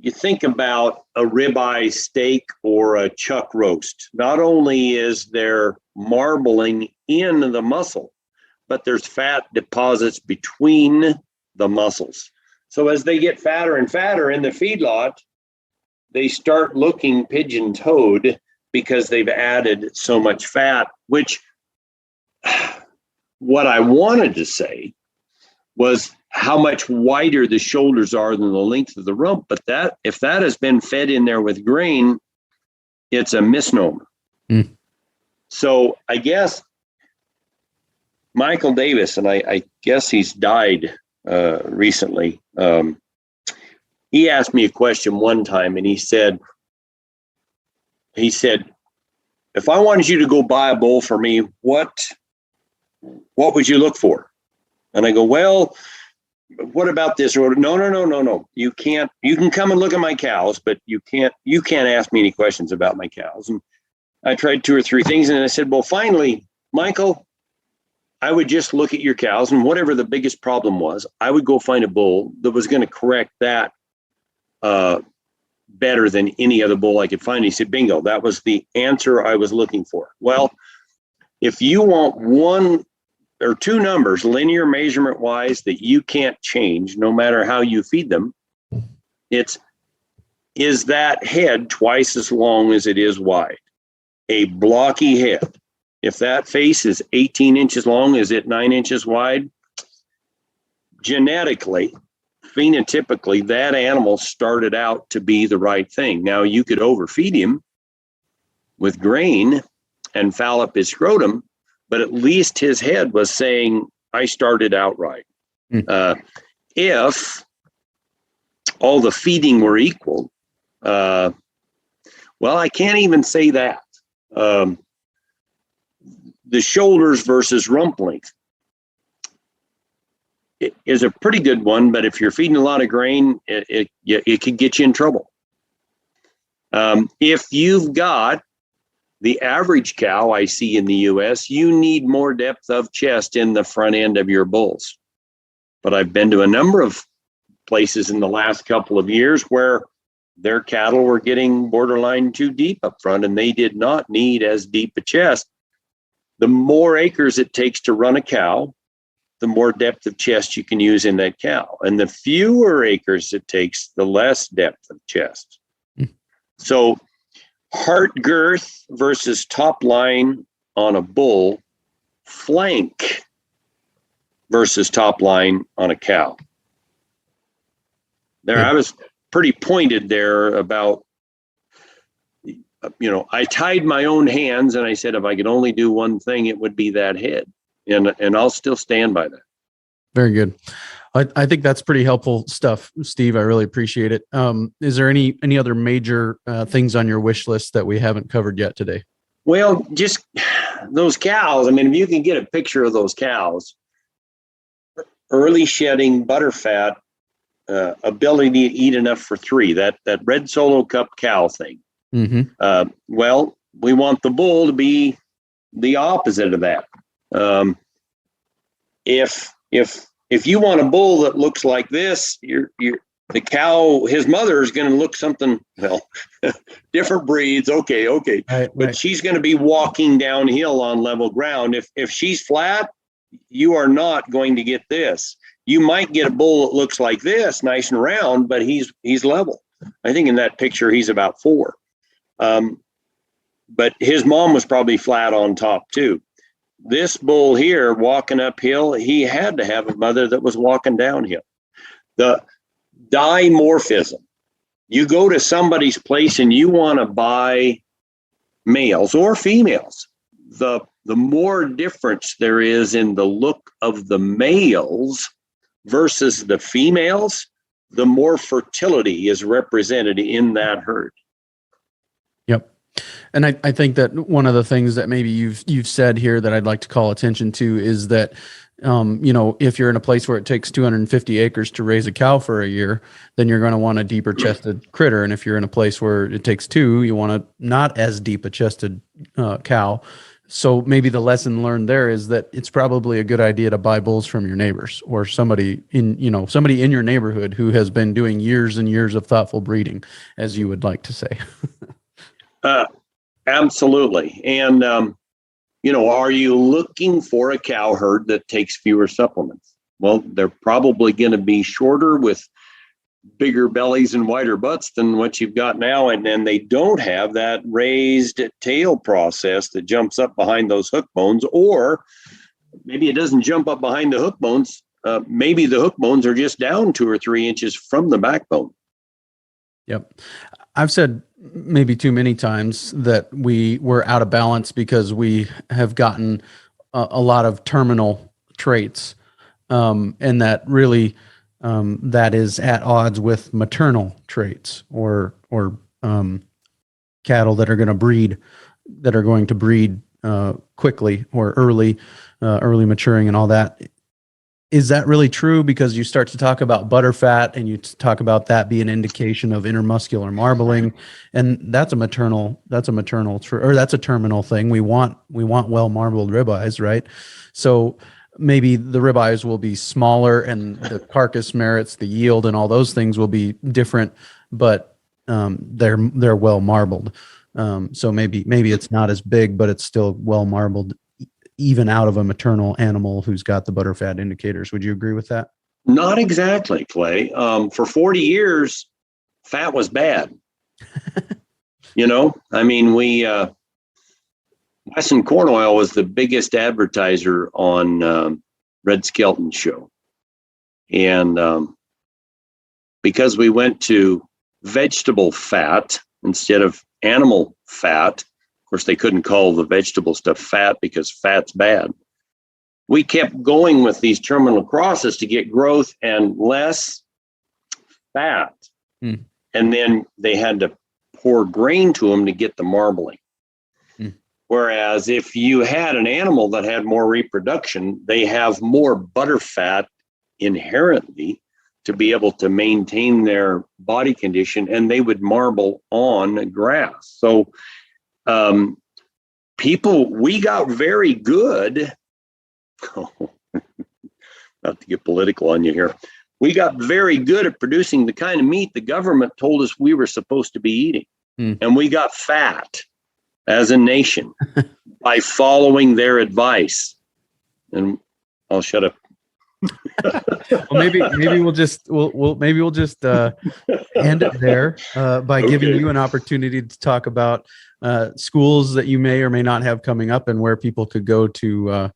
you think about a ribeye steak or a chuck roast. Not only is there marbling in the muscle, but there's fat deposits between the muscles. So as they get fatter and fatter in the feedlot, they start looking pigeon-toed because they've added so much fat, which what I wanted to say was how much wider the shoulders are than the length of the rump. But if that has been fed in there with grain, it's a misnomer. So I guess Michael Davis, and I guess he's died recently, he asked me a question one time, and he said, if I wanted you to go buy a bull for me, what would you look for? And I go, well, what about this? Or no. You can't. You can come and look at my cows, but you can't ask me any questions about my cows. And I tried 2 or 3 things, and I said, well, finally, Michael, I would just look at your cows, and whatever the biggest problem was, I would go find a bull that was going to correct that better than any other bull I could find. He said, bingo, that was the answer I was looking for. Well, if you want 1 or 2 numbers, linear measurement wise, that you can't change no matter how you feed them, is that head twice as long as it is wide? A blocky head. If that face is 18 inches long, is it 9 inches wide? Genetically, phenotypically, that animal started out to be the right thing. Now, you could overfeed him with grain and foul up his scrotum, but at least his head was saying, I started out right. If all the feeding were equal, well, I can't even say that. The shoulders versus rump length is a pretty good one, but if you're feeding a lot of grain, it could get you in trouble. If you've got the average cow I see in the U.S., you need more depth of chest in the front end of your bulls. But I've been to a number of places in the last couple of years where their cattle were getting borderline too deep up front, and they did not need as deep a chest. The more acres it takes to run a cow, the more depth of chest you can use in that cow. And the fewer acres it takes, the less depth of chest. So heart girth versus top line on a bull, flank versus top line on a cow. There, I was pretty pointed there about, I tied my own hands and I said, if I could only do one thing, it would be that head. And I'll still stand by that. Very good. I think that's pretty helpful stuff, Steve. I really appreciate it. Is there any other major things on your wish list that we haven't covered yet today? Well, just those cows. I mean, if you can get a picture of those cows, early shedding, butterfat, ability to eat enough for three, that red solo cup cow thing. Mm-hmm. Well, we want the bull to be the opposite of that. If you want a bull that looks like this, the cow, his mother is going to look something, different breeds. Okay. But she's going to be walking downhill on level ground. If she's flat, you are not going to get this. You might get a bull that looks like this, nice and round, but he's level. I think in that picture, he's about 4. But his mom was probably flat on top too. This bull here walking uphill, he had to have a mother that was walking downhill. The dimorphism. You go to somebody's place and you want to buy males or females. The more difference there is in the look of the males versus the females, the more fertility is represented in that herd. Yep. And I think that one of the things that maybe you've said here that I'd like to call attention to is that, if you're in a place where it takes 250 acres to raise a cow for a year, then you're going to want a deeper chested critter. And if you're in a place where it takes 2, you want a not as deep a chested cow. So maybe the lesson learned there is that it's probably a good idea to buy bulls from your neighbors or somebody in your neighborhood who has been doing years and years of thoughtful breeding, as you would like to say. Absolutely. And, are you looking for a cow herd that takes fewer supplements? Well, they're probably going to be shorter with bigger bellies and wider butts than what you've got now. And then they don't have that raised tail process that jumps up behind those hook bones, or maybe it doesn't jump up behind the hook bones. Maybe the hook bones are just down 2 or 3 inches from the backbone. Yep. I've said maybe too many times that we were out of balance because we have gotten a lot of terminal traits, and that really that is at odds with maternal traits or cattle that are going to breed quickly or early maturing and all that. Is that really true? Because you start to talk about butterfat and you talk about that being an indication of intermuscular marbling, and that's a terminal thing. We want well marbled ribeyes, right? So maybe the ribeyes will be smaller and the carcass merits, the yield, and all those things will be different, but they're well marbled. So maybe it's not as big, but it's still well marbled, even out of a maternal animal who's got the butterfat indicators. Would you agree with that? Not exactly, Clay. For 40 years, fat was bad. Wesson Corn Oil was the biggest advertiser on Red Skelton's show. And because we went to vegetable fat instead of animal fat, of course, they couldn't call the vegetable stuff fat because fat's bad. We kept going with these terminal crosses to get growth and less fat. And then they had to pour grain to them to get the marbling. Whereas if you had an animal that had more reproduction, they have more butterfat inherently to be able to maintain their body condition, and they would marble on grass. So we got very good. Not to get political on you here. We got very good at producing the kind of meat the government told us we were supposed to be eating. And we got fat as a nation by following their advice. And I'll shut up Well, maybe we'll just end it there by giving Okay. you an opportunity to talk about schools that you may or may not have coming up and where people could go to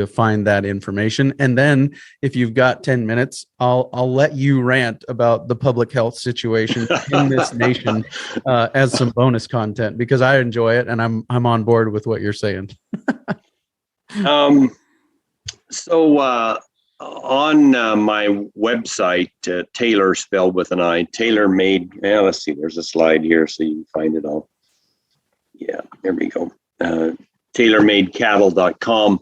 find that information. And then if you've got 10 minutes, I'll let you rant about the public health situation in this nation as some bonus content, because I enjoy it and I'm on board with what you're saying. So on my website, Taylor spelled with an I, Taylor made, let's see, there's a slide here so you can find it all. Yeah, there we go. TaylorMadeCattle.com.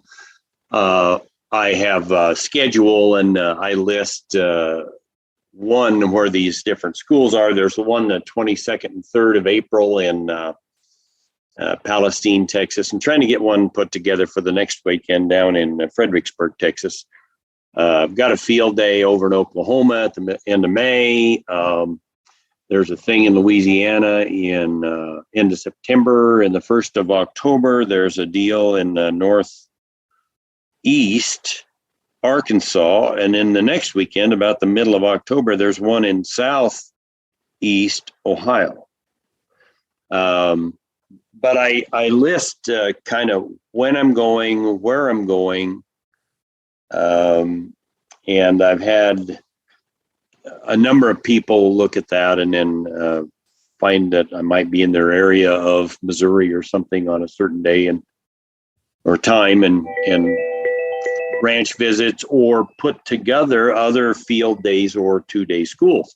I have a schedule and I list one where these different schools are. There's the one the 22nd and 3rd of April in Palestine, Texas. I'm trying to get one put together for the next weekend down in Fredericksburg, Texas. I've got a field day over in Oklahoma at the end of May. There's a thing in Louisiana in end of September and the 1st of October. There's a deal in the northeast Arkansas. And then the next weekend, about the middle of October, there's one in southeast Ohio. But I list kind of when I'm going, where I'm going. And I've had a number of people look at that and then find that I might be in their area of Missouri or something on a certain day or time and ranch visits or put together other field days or 2-day schools.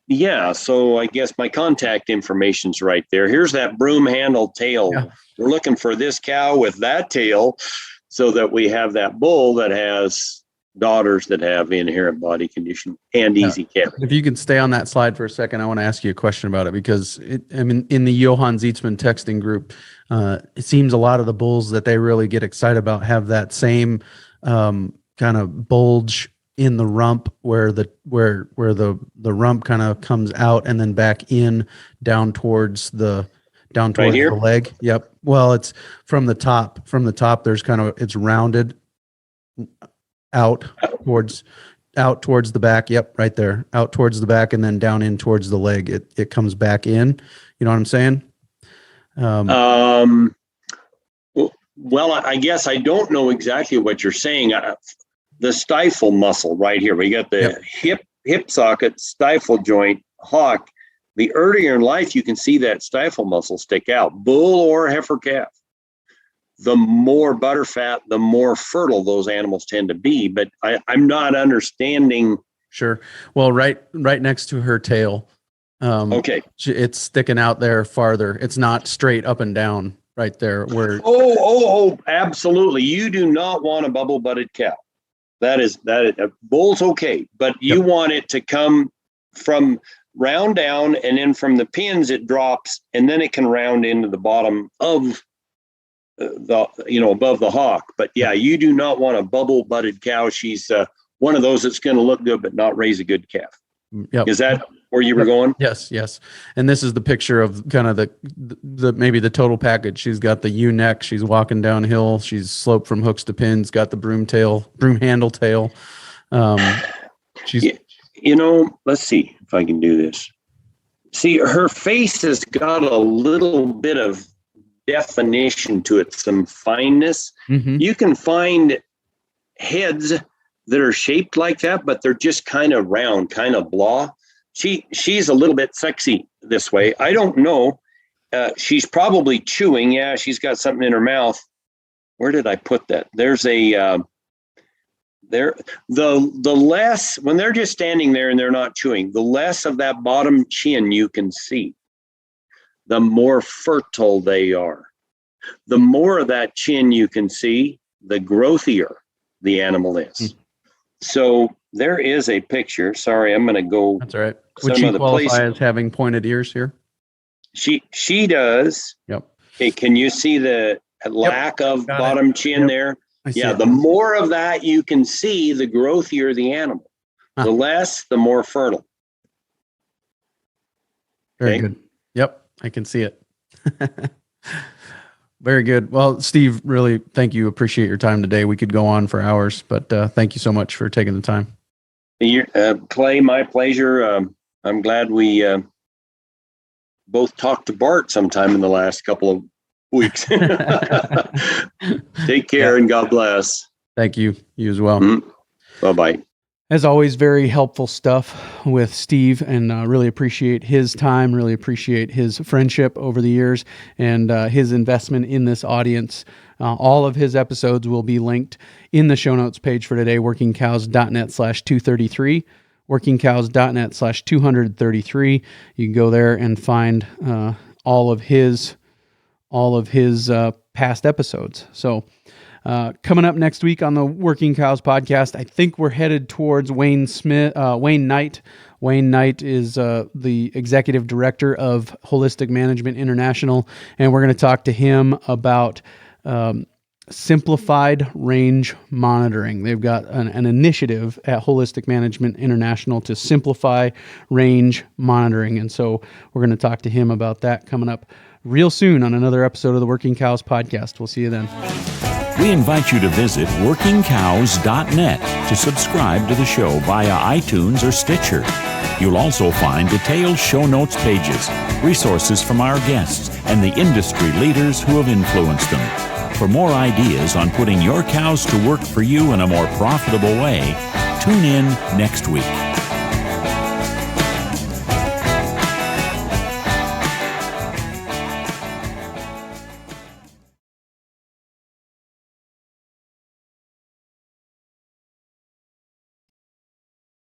Yeah, so I guess my contact information's right there. Here's that broom handle tail. Yeah. We're looking for this cow with that tail so that we have that bull that has daughters that have inherent body condition and easy carry. If you can stay on that slide for a second, I want to ask you a question about it because in the Johann Zietzman texting group, it seems a lot of the bulls that they really get excited about have that same kind of bulge in the rump where the rump kind of comes out and then back in down towards the leg. Yep. Well, it's from the top. There's kind of, it's rounded out towards the back. Yep. Right there, out towards the back and then down in towards the leg. It comes back in. You know what I'm saying? Well, I guess I don't know exactly what you're saying. The stifle muscle right here. We got the hip socket, stifle joint, hock. The earlier in life, you can see that stifle muscle stick out, bull or heifer calf. The more butterfat, the more fertile those animals tend to be. But I'm not understanding. Sure. Well, right next to her tail. Okay. It's sticking out there farther. It's not straight up and down right there. Where. Oh, absolutely. You do not want a bubble-butted cow. That is bull's okay, but you want it to come from round down, and then from the pins it drops, and then it can round into the bottom of above the hock. But yeah, you do not want a bubble-butted cow. She's one of those that's going to look good but not raise a good calf. Yep. Is that where you were going? Yes. And this is the picture of kind of the maybe the total package. She's got the U neck. She's walking downhill. She's sloped from hooks to pins. Got the broom handle tail. She's. Let's see if I can do this. See, her face has got a little bit of definition to it, some fineness. Mm-hmm. You can find heads that are shaped like that, but they're just kind of round, kind of blah. She's a little bit sexy this way. I don't know. She's probably chewing. Yeah, she's got something in her mouth. Where did I put that? There's the less, when they're just standing there and they're not chewing, the less of that bottom chin you can see, the more fertile they are. The more of that chin you can see, the growthier the animal is. Mm. So there is a picture. Sorry, I'm going to go. That's all right. Would she qualify as having pointed ears here? She does. Yep. Okay, can you see the lack of bottom chin there? Yeah, the more of that you can see, the growthier the animal. The less, the more fertile. Very good. Yep, I can see it. Very good. Well, Steve, really, thank you. Appreciate your time today. We could go on for hours, but thank you so much for taking the time. Clay, my pleasure. I'm glad we both talked to Bart sometime in the last couple of weeks. Take care and God bless. Thank you. You as well. Bye-bye. As always, very helpful stuff with Steve, and really appreciate his time, really appreciate his friendship over the years, and his investment in this audience. All of his episodes will be linked in the show notes page for today, workingcows.net/233, workingcows.net/233. You can go there and find all of his past episodes. So coming up next week on the Working Cows podcast, I think we're headed towards Wayne Knight. Wayne Knight is the executive director of Holistic Management International, and we're going to talk to him about simplified range monitoring. They've got an initiative at Holistic Management International to simplify range monitoring, and so we're going to talk to him about that coming up real soon on another episode of the Working Cows podcast. We'll see you then. We invite you to visit workingcows.net to subscribe to the show via iTunes or Stitcher. You'll also find detailed show notes pages, resources from our guests, and the industry leaders who have influenced them. For more ideas on putting your cows to work for you in a more profitable way, tune in next week.